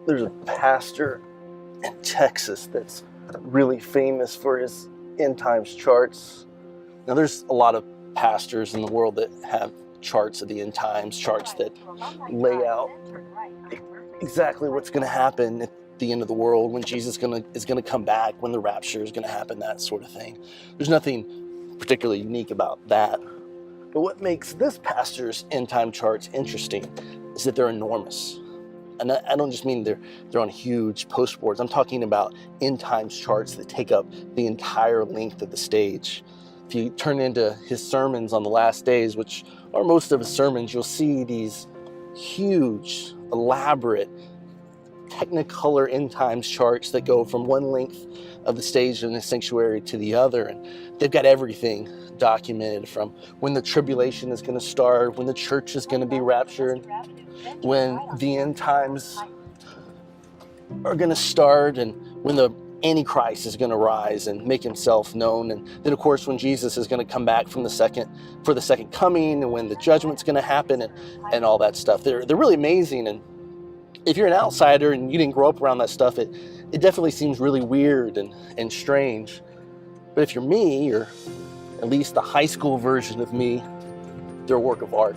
There's a pastor in Texas that's really famous for his end times charts. Now, there's a lot of pastors in the world that have charts of the end times, charts that lay out exactly what's going to happen at the end of the world, when Jesus is going to come back, when the rapture is going to happen, that sort of thing. There's nothing particularly unique about that. But what makes this pastor's end time charts interesting is that they're enormous. And I don't just mean they're on huge post boards. I'm talking about end times charts that take up the entire length of the stage. If you turn into his sermons on the last days, which are most of his sermons, you'll see these huge, elaborate, technicolor end times charts that go from one length of the stage in the sanctuary to the other. And they've got everything documented, from when the tribulation is going to start, when the church is going to be raptured, when the end times are going to start, and when the Antichrist is going to rise and make himself known, and then of course when Jesus is going to come back for the second coming, and when the judgment's going to happen, and all that stuff. They're really amazing. And if you're an outsider and you didn't grow up around that stuff, it definitely seems really weird and strange. But if you're me, or at least the high school version of me, they're a work of art.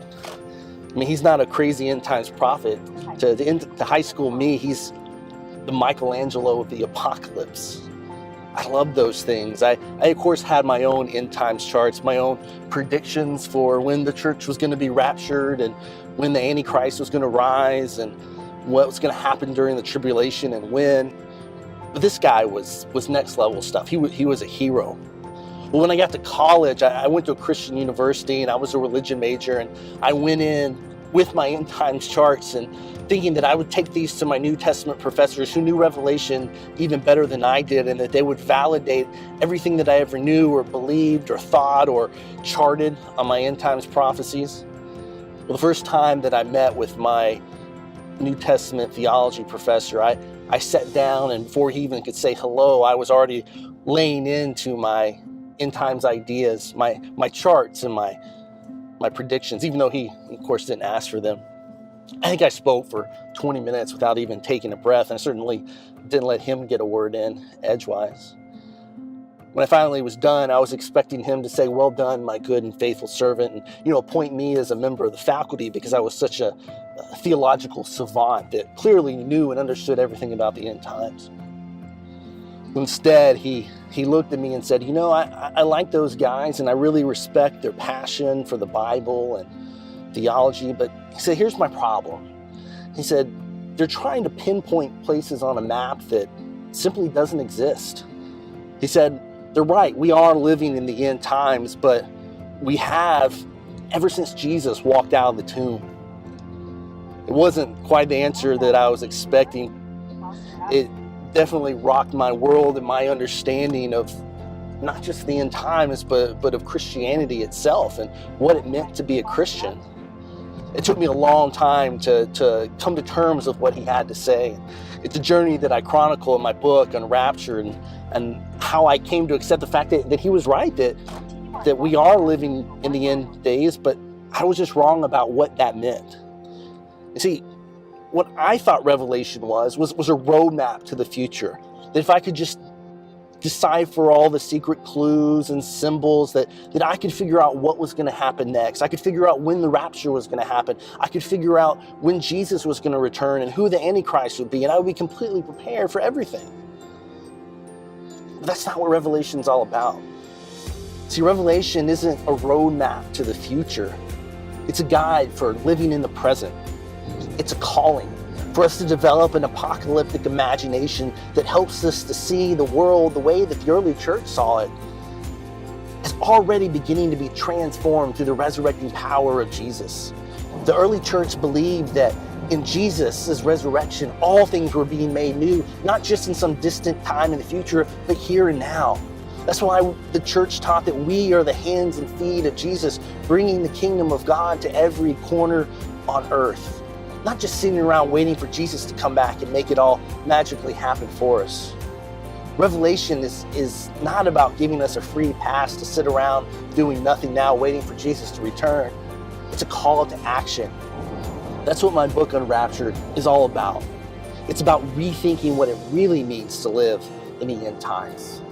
I mean, he's not a crazy end times prophet. To high school me, he's the Michelangelo of the apocalypse. I love those things. I of course had my own end times charts, my own predictions for when the church was going to be raptured, and when the Antichrist was going to rise, and what was going to happen during the tribulation and when. But this guy was next level stuff. He was a hero. Well, when I got to college, I went to a Christian university, and I was a religion major, and I went in with my end times charts and thinking that I would take these to my New Testament professors who knew Revelation even better than I did, and that they would validate everything that I ever knew or believed or thought or charted on my end times prophecies. Well, the first time that I met with my New Testament theology professor, I sat down, and before he even could say hello, I was already laying into my end times ideas, my charts and my predictions, even though he, of course, didn't ask for them. I think I spoke for 20 minutes without even taking a breath, and I certainly didn't let him get a word in edgewise. When I finally was done, I was expecting him to say, "Well done, my good and faithful servant," and appoint me as a member of the faculty, because I was such a theological savant that clearly knew and understood everything about the end times. Instead, he looked at me and said, I like those guys, and I really respect their passion for the Bible and theology, but he said, here's my problem. He said, they're trying to pinpoint places on a map that simply doesn't exist. He said, they're right, we are living in the end times, but we have ever since Jesus walked out of the tomb. It wasn't quite the answer that I was expecting. It definitely rocked my world and my understanding of not just the end times, but of Christianity itself and what it meant to be a Christian. It took me a long time to come to terms with what he had to say. It's a journey that I chronicle in my book on rapture, and how I came to accept the fact that he was right, that we are living in the end days, but I was just wrong about what that meant. You see, what I thought Revelation was a roadmap to the future. That if I could just decipher all the secret clues and symbols, that I could figure out what was going to happen next. I could figure out when the rapture was going to happen. I could figure out when Jesus was going to return and who the Antichrist would be, and I would be completely prepared for everything. But that's not what Revelation's all about. See, Revelation isn't a roadmap to the future. It's a guide for living in the present. It's a calling for us to develop an apocalyptic imagination that helps us to see the world the way that the early church saw it. It's already beginning to be transformed through the resurrecting power of Jesus. The early church believed that in Jesus' resurrection, all things were being made new, not just in some distant time in the future, but here and now. That's why the church taught that we are the hands and feet of Jesus, bringing the kingdom of God to every corner on earth. not just sitting around waiting for Jesus to come back and make it all magically happen for us. Revelation is not about giving us a free pass to sit around doing nothing now, waiting for Jesus to return. It's a call to action. That's what my book Unraptured is all about. It's about rethinking what it really means to live in the end times.